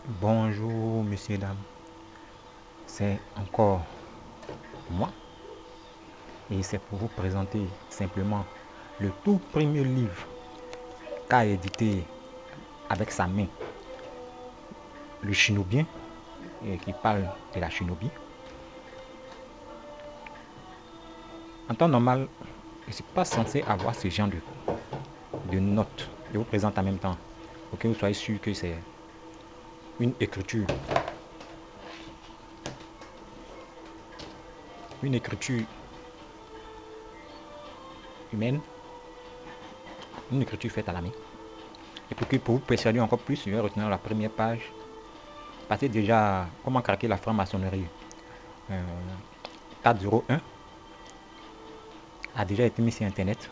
Bonjour, messieurs, dames. C'est encore moi et c'est pour vous présenter simplement le tout premier livre qu'a édité avec sa main le Shinobien et qui parle de la Shinobi. En temps normal, je ne suis pas censé avoir ce genre de notes. Je vous présente en même temps pour que vous soyez sûr que c'est une écriture humaine, une écriture faite à la main. Et pour vous persuader encore plus, je vais retenir la première page. Passez déjà comment craquer la franc-maçonnerie. Euh, 401 a déjà été mis sur internet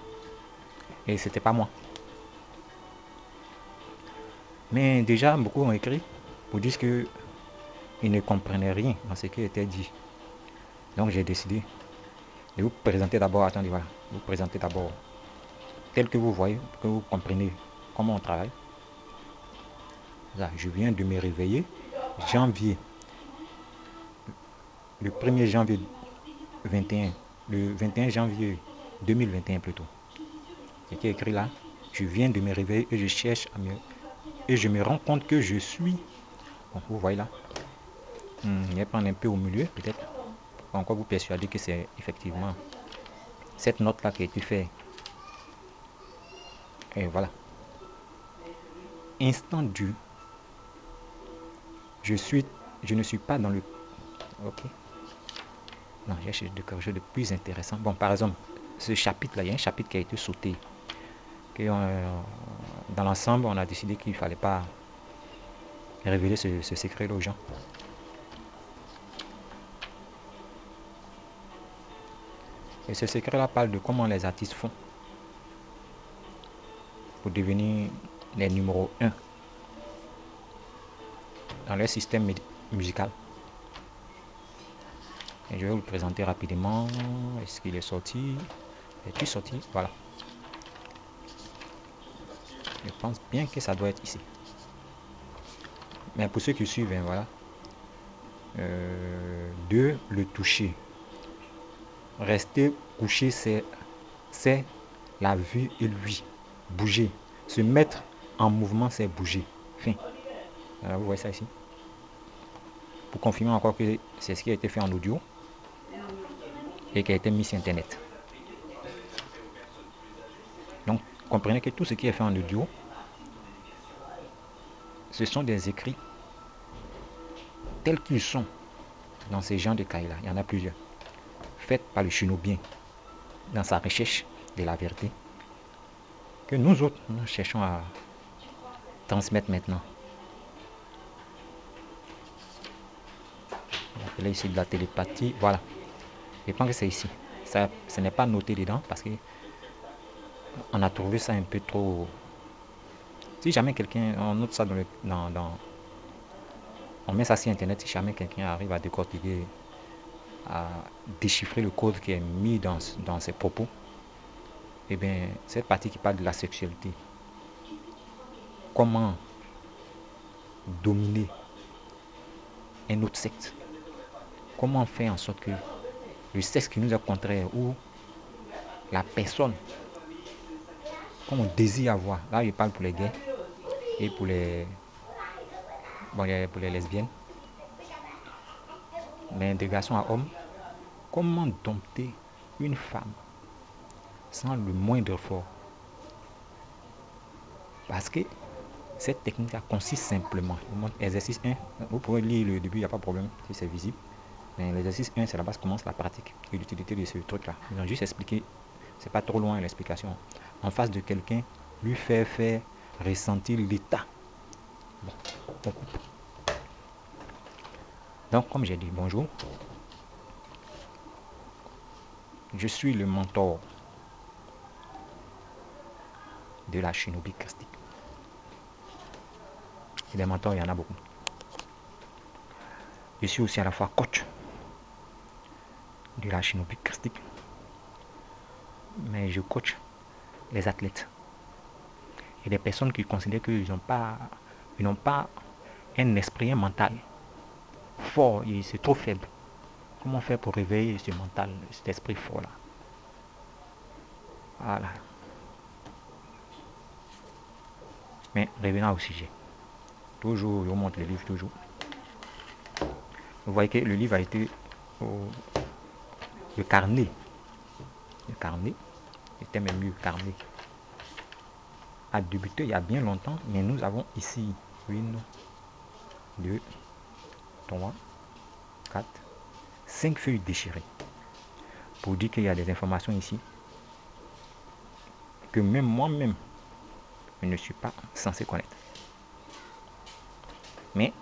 et c'était pas moi. Mais déjà, beaucoup ont écrit pour dire qu'ils ne comprenaient rien dans ce qui était dit. Donc j'ai décidé de vous présenter d'abord, attendez, voilà, vous présenter d'abord tel que vous voyez, pour que vous compreniez comment on travaille. Là, je viens de me réveiller, janvier, le 1er janvier 21, le 21 janvier 2021 plutôt. C'était écrit là, je viens de me réveiller et je cherche à me... Et je me rends compte que je suis... Bon, vous voyez là, je vais prendre un peu au milieu peut-être, pour encore vous persuader que c'est effectivement cette note-là qui a été faite. Et voilà. Instant du. Je ne suis pas dans le. Ok. Non, j'ai cherché quelque chose de plus intéressant. Bon, par exemple, ce chapitre-là, il y a un chapitre qui a été sauté. Que, dans l'ensemble, on a décidé qu'il ne fallait pas révéler ce secret aux gens. Et ce secret-là parle de comment les artistes font pour devenir les numéros 1 dans leur système musical. Et je vais vous le présenter rapidement. Est-ce qu'il est sorti? Est-il sorti? Voilà. Je pense bien que ça doit être ici. Mais pour ceux qui suivent, hein, voilà. Le toucher. Rester couché, c'est la vue et lui. Bouger. Se mettre en mouvement, c'est bouger. Fin. Alors, vous voyez ça ici. Pour confirmer encore que c'est ce qui a été fait en audio et qui a été mis sur Internet. Donc, comprenez que tout ce qui est fait en audio, ce sont des écrits tels qu'ils sont dans ces genres de cahiers-là. Il y en a plusieurs. Faits par le Shinobien dans sa recherche de la vérité. Que nous autres, nous cherchons à transmettre maintenant. On appelle ici de la télépathie. Voilà. Je pense que c'est ici. Ça, ce n'est pas noté dedans parce que on a trouvé ça un peu trop. Si jamais quelqu'un, on note ça on met ça sur internet, si jamais quelqu'un arrive à décortiquer, à déchiffrer le code qui est mis dans ses propos, et bien cette partie qui parle de la sexualité, comment dominer un autre sexe, comment faire en sorte que le sexe qui nous est contraire ou la personne qu'on désire avoir, là je parle pour les gays et pour pour les lesbiennes, mais de garçon à homme, comment dompter une femme sans le moindre effort. Parce que cette technique consiste simplement. Exercice 1, vous pouvez lire le début, il n'y a pas de problème si c'est visible. Mais l'exercice 1, c'est la base, commence la pratique et l'utilité de ce truc-là. Ils ont juste expliqué, c'est pas trop loin l'explication. En face de quelqu'un, lui faire ressentir l'état. Bon, on coupe. Donc, comme j'ai dit, bonjour. Je suis le mentor de la shinobi christique. Et des mentors, il y en a beaucoup. Je suis aussi à la fois coach de la shinobi christique. Mais je coach les athlètes et des personnes qui considèrent qu'ils n'ont pas un esprit, un mental fort et c'est trop faible. Comment faire pour réveiller ce mental, cet esprit fort là? Voilà. Mais revenons au sujet. Toujours, je vous montre le livre toujours. Vous voyez que le livre a été le carnet. Le carnet, c'était même mieux carnet. A débuté il y a bien longtemps, mais nous avons ici 1, 2, 3, 4, 5 feuilles déchirées. Pour dire qu'il y a des informations ici que même moi-même, je ne suis pas censé connaître. Mais,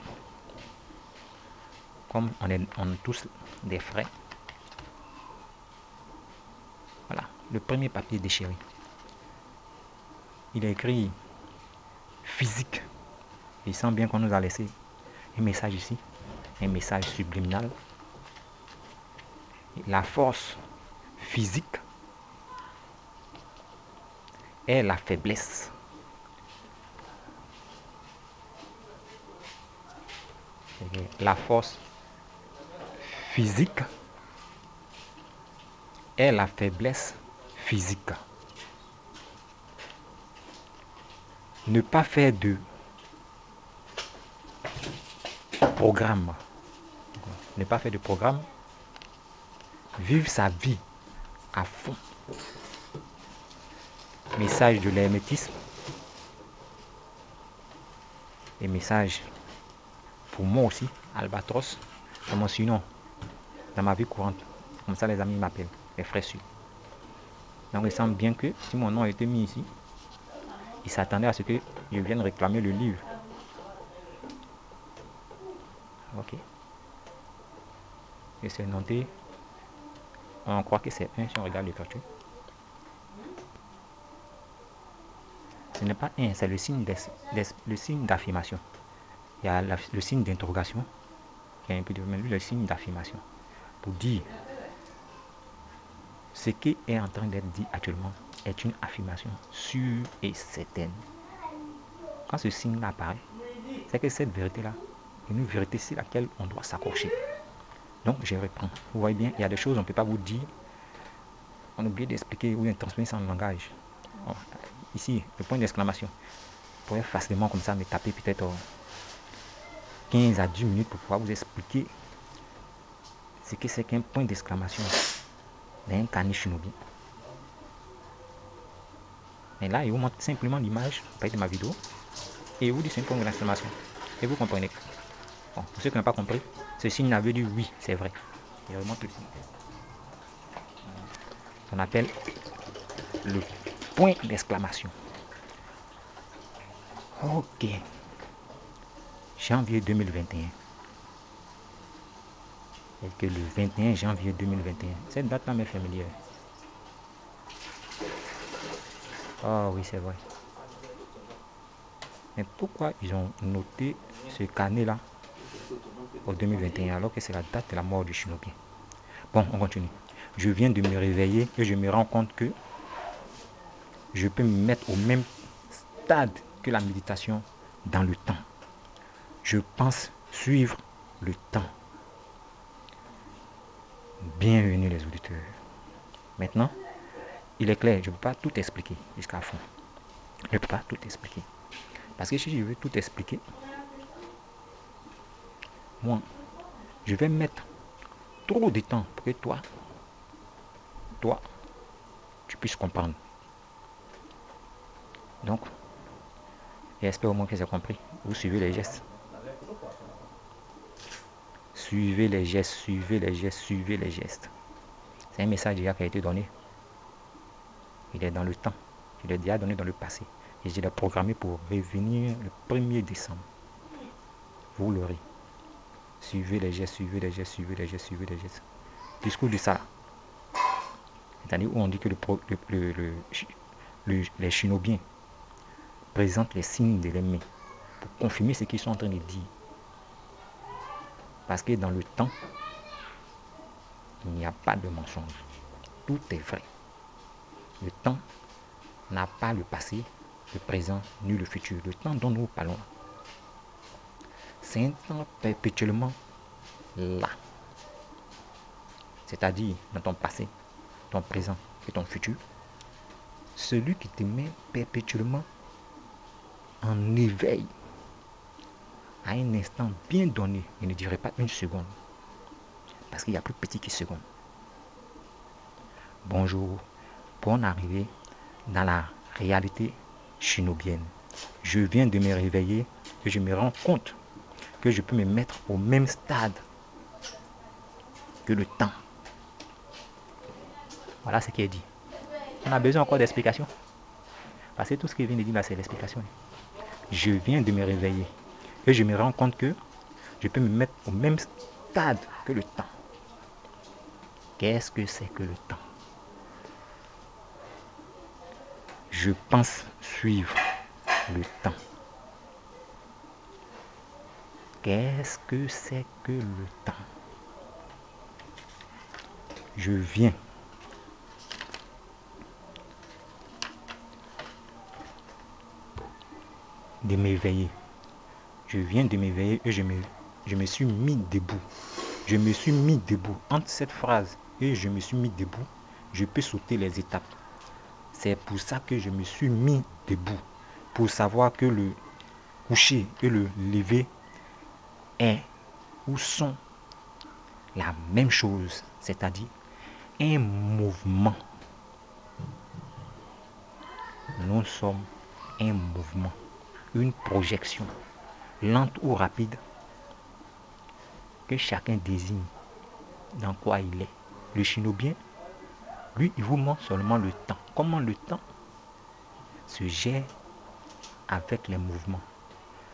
comme on a tous des frais, voilà, le premier papier déchiré. Il est écrit physique. Il sent bien qu'on nous a laissé un message ici, un message subliminal. La force physique est la faiblesse. La force physique est la faiblesse physique. Ne pas faire de programme. Ne pas faire de programme. Vivre sa vie à fond. Message de l'hermétisme. Et message pour moi aussi, Albatros. Comment sinon, dans ma vie courante. Comme ça les amis m'appellent, les frères sûrs. Donc il semble bien que si mon nom a été mis ici, ils s'attendaient à ce que je vienne réclamer le livre. Ok. Et c'est noté. On croit que c'est 1 si on regarde l'écriture. Ce n'est pas 1, c'est le signe d'affirmation. Il y a le signe d'interrogation. Il y a un peu de même le signe d'affirmation. Pour dire ce qui est en train d'être dit actuellement est une affirmation sûre et certaine. Quand ce signe-là apparaît, c'est que cette vérité-là est une vérité sur laquelle on doit s'accrocher. Donc, je reprends. Vous voyez bien, il y a des choses qu'on ne peut pas vous dire. On oublie d'expliquer ou de transmettre ça en langage. Oh, ici, le point d'exclamation. Vous pourrez facilement comme ça me taper peut-être 15 à 10 minutes pour pouvoir vous expliquer ce que c'est qu'un point d'exclamation dans un carnet shinobi. Mais là, il vous montre simplement l'image, pas de ma vidéo, et il vous dit c'est un point d'exclamation. Et vous comprenez. Bon, pour ceux qui n'ont pas compris, ce signe veut dire oui, c'est vrai. Il remonte le signe. On appelle le point d'exclamation. Ok. Janvier 2021. Et que le 21 janvier 2021. Cette date-là m'est familière. Oh oui, c'est vrai. Mais pourquoi ils ont noté ce carnet-là au 2021 alors que c'est la date de la mort du Shinobi? Bon, on continue. Je viens de me réveiller et je me rends compte que je peux me mettre au même stade que la méditation dans le temps. Je pense suivre le temps. Bienvenue les auditeurs. Maintenant, il est clair, je ne peux pas tout expliquer jusqu'à fond. Je ne peux pas tout expliquer. Parce que si je veux tout expliquer, moi, je vais mettre trop de temps pour que toi, tu puisses comprendre. Donc, j'espère au moins que j'ai compris. Vous suivez les gestes. Suivez les gestes, suivez les gestes, suivez les gestes. C'est un message déjà qui a été donné. Il est dans le temps. Je l'ai déjà donné dans le passé. Et je l'ai programmé pour revenir le 1er décembre. Vous l'aurez. Suivez les gestes, suivez les gestes, suivez les gestes, suivez les gestes. Discours du Sala. C'est-à-dire où on dit que les shinobiens présentent les signes de l'ennemi pour confirmer ce qu'ils sont en train de dire. Parce que dans le temps, il n'y a pas de mensonge. Tout est vrai. Le temps n'a pas le passé, le présent, ni le futur. Le temps dont nous parlons, c'est un temps perpétuellement là. C'est-à-dire dans ton passé, ton présent et ton futur. Celui qui te met perpétuellement en éveil à un instant bien donné, je ne dirais pas une seconde, parce qu'il y a plus petit que seconde. Bonjour, bonne arrivée dans la réalité shinobienne. Je viens de me réveiller et je me rends compte que je peux me mettre au même stade que le temps. Voilà ce qui est dit. On a besoin encore d'explications. Parce que tout ce qu'il vient de dire là, c'est l'explication. Je viens de me réveiller et je me rends compte que je peux me mettre au même stade que le temps. Qu'est-ce que c'est que le temps? Je pense suivre le temps. Qu'est-ce que c'est que le temps? Je viens de m'éveiller. Je viens de m'éveiller et je me suis mis debout. Je me suis mis debout. Entre cette phrase et je me suis mis debout, je peux sauter les étapes. C'est pour ça que je me suis mis debout. Pour savoir que le coucher et le lever est ou sont la même chose. C'est-à-dire un mouvement. Nous sommes un mouvement, une projection, lente ou rapide, que chacun désigne dans quoi il est. Le shinobien, lui, il vous montre seulement le temps. Comment le temps se gère avec les mouvements.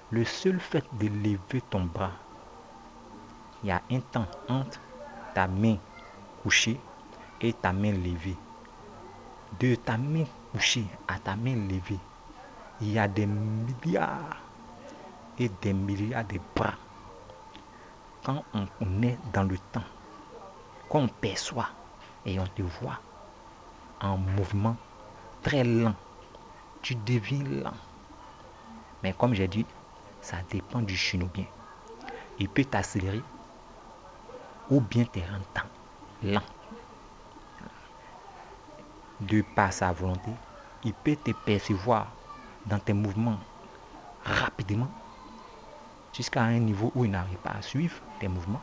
Le seul fait de lever ton bras, il y a un temps entre ta main couchée et ta main levée. De ta main couchée à ta main levée, il y a des milliards et des milliards de bras. Quand on est dans le temps, quand on perçoit et on te voit en mouvement très lent, tu deviens lent. Mais comme j'ai dit, ça dépend du shinobien. Il peut t'accélérer ou bien te rendre lent. De par sa volonté, il peut te percevoir dans tes mouvements rapidement jusqu'à un niveau où il n'arrive pas à suivre tes mouvements,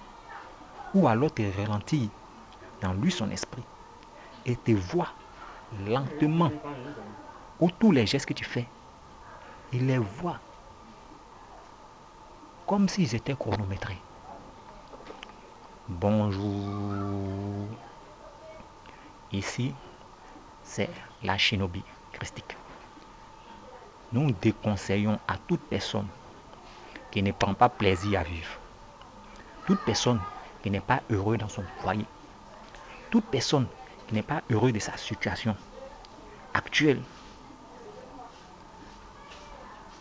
ou alors te ralentir dans lui son esprit et te voit lentement, ou tous les gestes que tu fais, il les voit comme s'ils étaient chronométrés. Bonjour. Ici, c'est la shinobi christique. Nous déconseillons à toute personne qui ne prend pas plaisir à vivre, toute personne qui n'est pas heureuse dans son foyer, toute personne qui n'est pas heureuse de sa situation actuelle,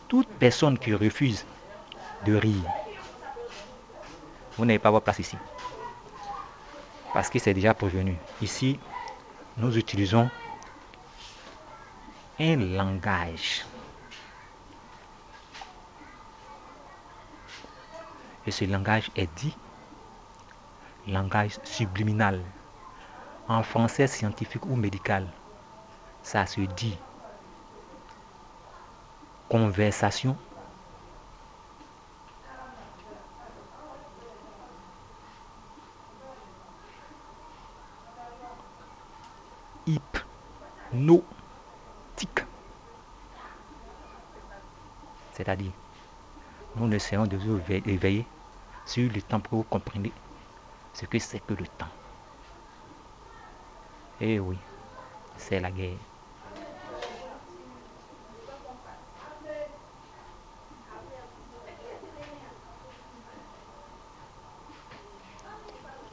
toute personne qui refuse de rire, vous n'avez pas votre place ici. Parce que c'est déjà prévenu. Ici, nous utilisons un langage. Et ce langage est dit langage subliminal. En français scientifique ou médical, ça se dit conversation hypnotique. C'est-à-dire, nous essayons de vous éveiller sur le temps pour que vous compreniez ce que c'est que le temps. Eh oui, c'est la guerre.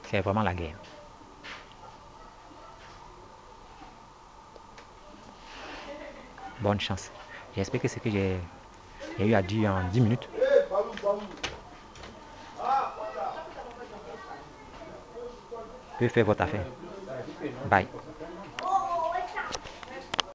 C'est vraiment la guerre. Bonne chance. J'espère que ce que j'ai eu à dire en 10 minutes peut faire votre affaire. Bye.